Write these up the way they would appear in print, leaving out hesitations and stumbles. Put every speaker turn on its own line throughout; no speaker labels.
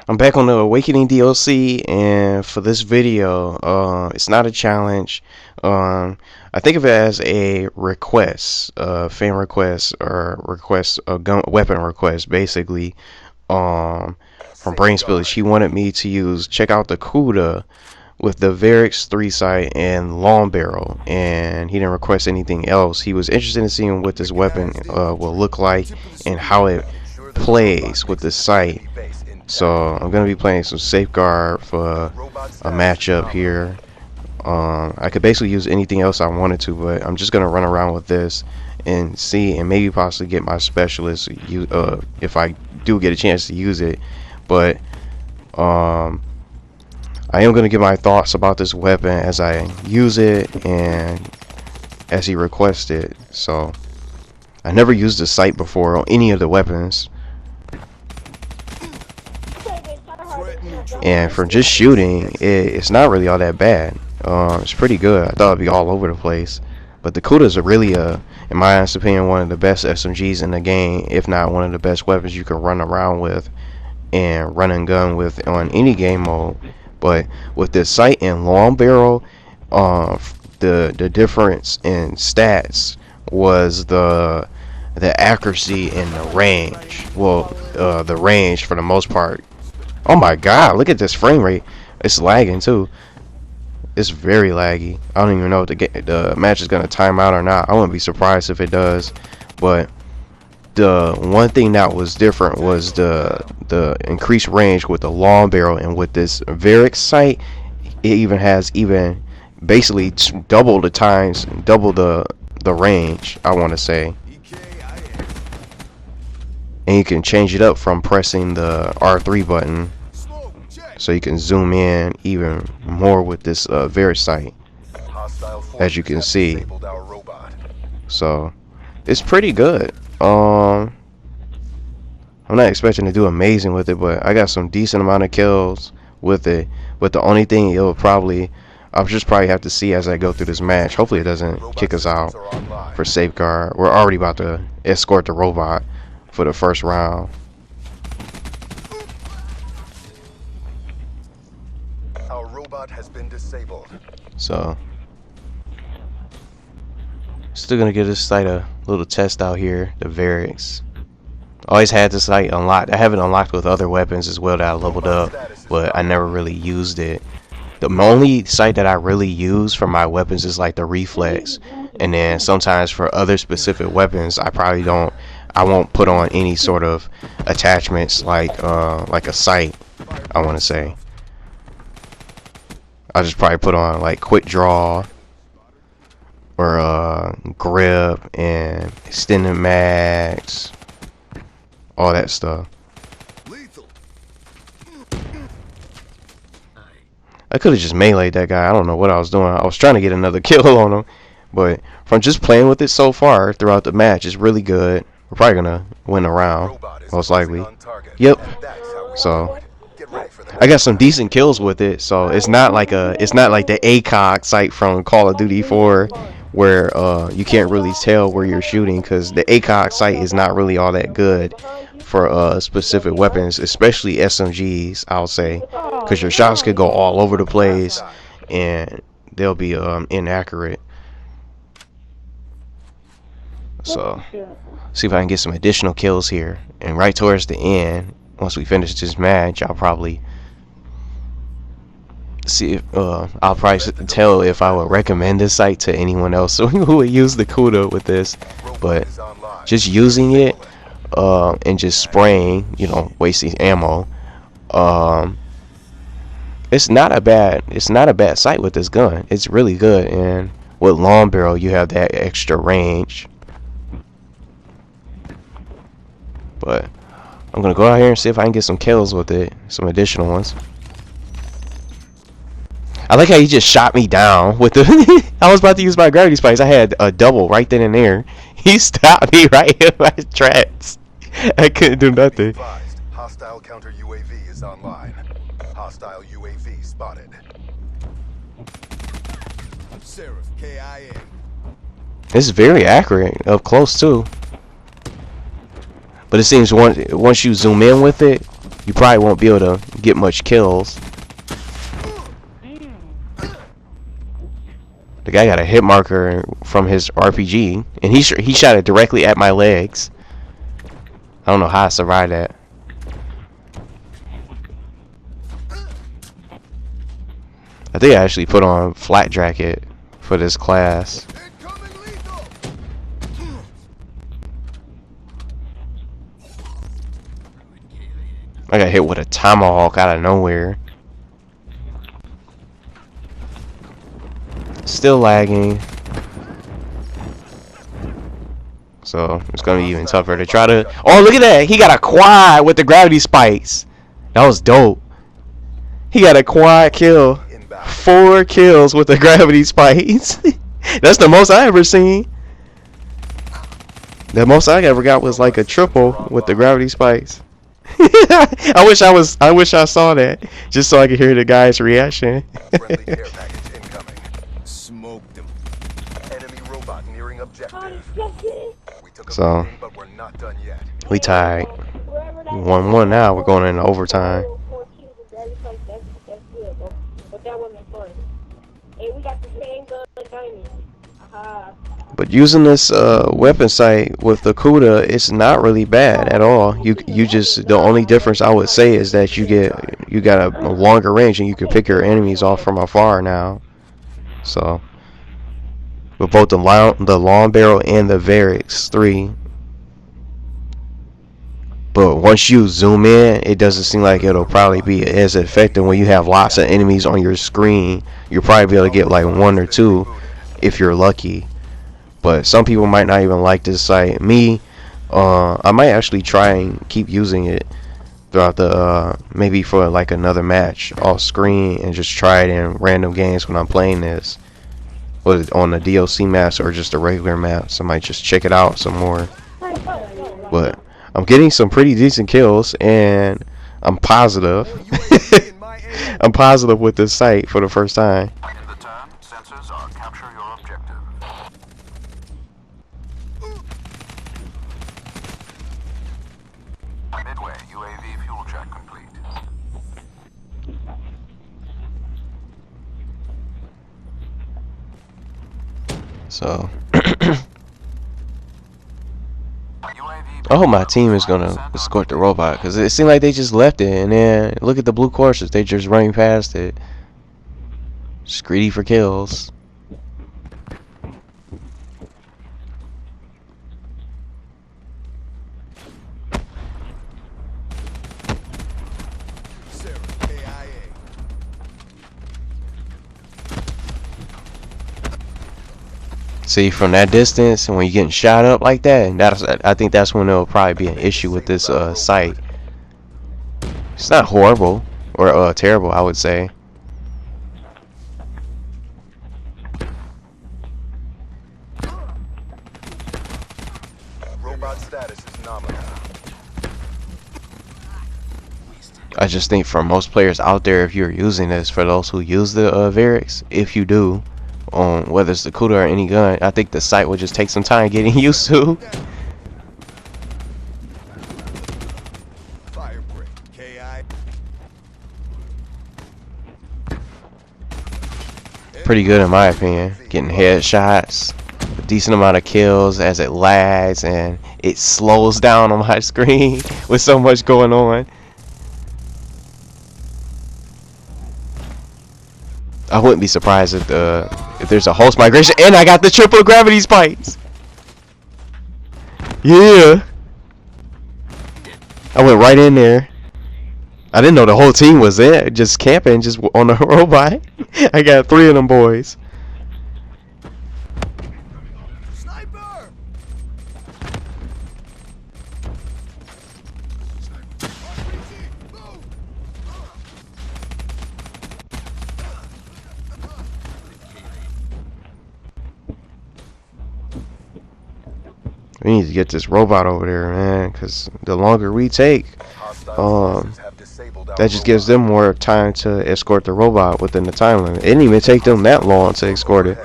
I'm back on the Awakening DLC, and for this video, it's not a challenge. I think of it as a request, fan request, or request, a weapon request, basically, from Brain Spillage. He wanted me to check out the Kuda with the Varix 3 sight and long barrel, and he didn't request anything else. He was interested in seeing what this weapon will look like and how it plays with the sight. So I'm gonna be playing some Safeguard for a matchup here. I could basically use anything else I wanted to, but I'm just gonna run around with this and see, and maybe possibly get my specialist if I do get a chance to use it. But I am gonna give my thoughts about this weapon as I use it and as he requested. So I never used the sight before on any of the weapons. And from just shooting, it's not really all that bad. It's pretty good. I thought it'd be all over the place, but the Kudas are really, in my honest opinion, one of the best SMGs in the game, if not one of the best weapons you can run around with and run and gun with on any game mode. But with the sight and long barrel, the difference in stats was the accuracy and the range. Well, the range for the most part. Oh my god, look at this frame rate. It's lagging too. It's very laggy. I don't even know if the match is gonna time out or not. I wouldn't be surprised if it does. But the one thing that was different was the increased range with the long barrel, and with this Varix sight, it even has basically double the times, double the range, I want to say. And you can change it up from pressing the R3 button, so you can zoom in even more with this Varix sight, as you can see. So it's pretty good. I'm not expecting to do amazing with it, but I got some decent amount of kills with it. But the only thing I'll just probably have to see as I go through this match. Hopefully it doesn't kick us out for Safeguard. We're already about to escort the robot for the first round.
Our robot has been disabled.
So still gonna give this sight a little test out here, the Varix. Always had this sight unlocked. I have it unlocked with other weapons as well that I leveled up, but I never really used it. The only sight that I really use for my weapons is like the reflex, and then sometimes for other specific weapons I won't put on any sort of attachments like a sight, I want to say. I'll just probably put on like quick draw or grip and extended mags, all that stuff. I could have just meleeed that guy. I don't know what I was doing. I was trying to get another kill on him, but from just playing with it so far throughout the match, it's really good. We're probably gonna win the round, most likely. Yep. So I got some decent kills with it. So it's not like the ACOG sight from Call of Duty 4, where you can't really tell where you're shooting, because the ACOG sight is not really all that good for specific weapons, especially SMGs, I'll say, because your shots could go all over the place and they'll be inaccurate. So see if I can get some additional kills here, and right towards the end, once we finish this match, I'll probably see if I'll probably tell if I would recommend this sight to anyone else who would use the Kuda with this. But just using it and just spraying, wasting ammo, it's not a bad sight with this gun. It's really good, and with long barrel you have that extra range. But I'm gonna go out here and see if I can get some kills with it, some additional ones. I like how he just shot me down with the I was about to use my gravity spikes. I had a double right then and there. He stopped me right in my tracks. I couldn't do nothing.
Hostile counter UAV is online. Hostile UAV spotted. Sheriff KIA.
This is very accurate up close too. But it seems once you zoom in with it, you probably won't be able to get much kills. The guy got a hit marker from his RPG, and he shot it directly at my legs. I don't know how I survived that. I think I actually put on flat jacket for this class. I got hit with a tomahawk out of nowhere. Still lagging. So it's gonna be even tougher to try to. Oh, look at that! He got a quad with the gravity spikes. That was dope. He got a quad kill. 4 kills with the gravity spikes. That's the most I ever seen. The most I ever got was like a triple with the gravity spikes. I wish I saw that just so I could hear the guy's reaction.
Friendly care package incoming. Smoked him. Enemy robot nearing objective. We took a
So,
beating, but we're not done yet.
we tied 1-1 now. We're going into overtime. But using this weapon sight with the Kuda, it's not really bad at all. You just, the only difference I would say is that you got a longer range and you can pick your enemies off from afar now. So with both the long barrel and the Varix 3. But once you zoom in, it doesn't seem like it'll probably be as effective when you have lots of enemies on your screen. You'll probably be able to get like 1 or 2 if you're lucky. But some people might not even like this sight. Me, I might actually try and keep using it throughout the maybe for like another match off screen and just try it in random games when I'm playing this, whether on the DLC maps or just the regular maps. I might just check it out some more. But I'm getting some pretty decent kills, and I'm positive. I'm positive with this sight for the first time.
In the turn, sensors are capture your objective. Midway, UAV fuel check complete.
So I hope my team is gonna escort the robot, because it seemed like they just left it, and then look at the blue courses, they just running past it. Just greedy for kills. See, from that distance, and when you're getting shot up like that, I think that's when there'll probably be an issue with this sight. It's not horrible or terrible, I would say.
Robot status is nominal.
I just think for most players out there, if you're using this, for those who use the Varix, if you do, whether it's the Kuda or any gun, I think the sight will just take some time getting used to.
Fire break. KI.
Pretty good in my opinion. Getting headshots, a decent amount of kills as it lags and it slows down on my screen with so much going on. I wouldn't be surprised if there's a host migration, and I got the triple gravity spikes. Yeah, I went right in there. I didn't know the whole team was there, just camping, just on the robot. I got 3 of them boys.
Sniper!
We need to get this robot over there, man, because the longer we take, that just gives them more time to escort the robot within the time limit. It didn't even take them that long to escort it.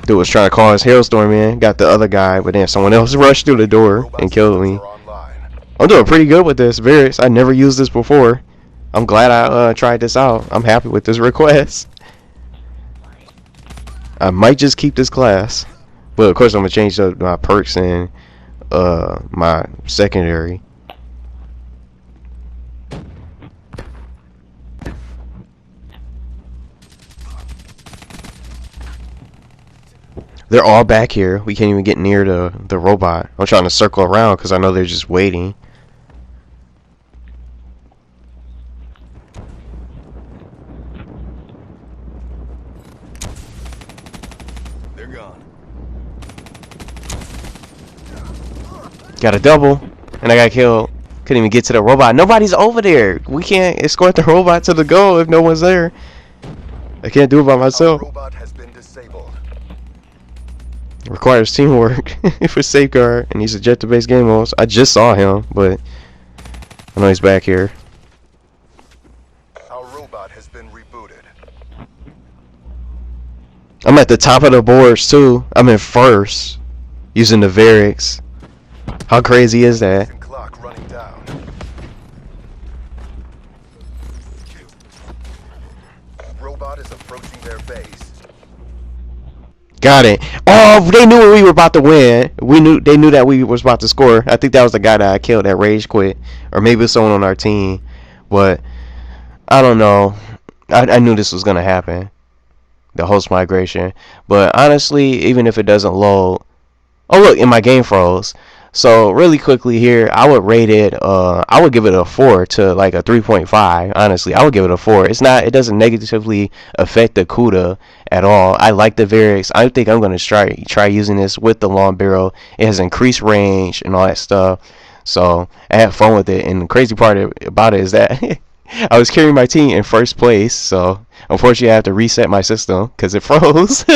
Dude was trying to call his hailstorm in. Got the other guy, but then someone else rushed through the door
Robot
and killed
systems
me.
are online.
I'm doing pretty good with this, Varix. I never used this before. I'm glad I tried this out. I'm happy with this request. I might just keep this class, but of course I'm gonna change up my perks and my secondary. They're all back here. We can't even get near the robot. I'm trying to circle around because I know they're just waiting.
They're gone.
Got a double, and I got killed. Couldn't even get to the robot. Nobody's over there. We can't escort the robot to the goal if no one's there. I can't do it by
Our
myself.
robot has been disabled.
Requires teamwork for safeguard and these objective-based game modes. I just saw him, but I know he's back here.
Our robot has been rebooted.
I'm at the top of the boards too. I'm in first using the Varix. How crazy is that?
And clock running down. Robot is approaching their base.
Got it. Oh, they knew we were about to win. They knew that we was about to score. I think that was the guy that I killed that rage quit, or maybe it was someone on our team. But I don't know. I knew this was gonna happen, the host migration. But honestly, even if it doesn't load, oh look, and my game froze. So really quickly here, I would rate it. I would give it a 4 to like a 3.5. Honestly, I would give it a 4. It's not. It doesn't negatively affect the Kuda at all. I like the Varix. I think I'm gonna try using this with the long barrel. It has increased range and all that stuff. So I had fun with it. And the crazy part about it is that I was carrying my team in first place. So unfortunately, I have to reset my system because it froze.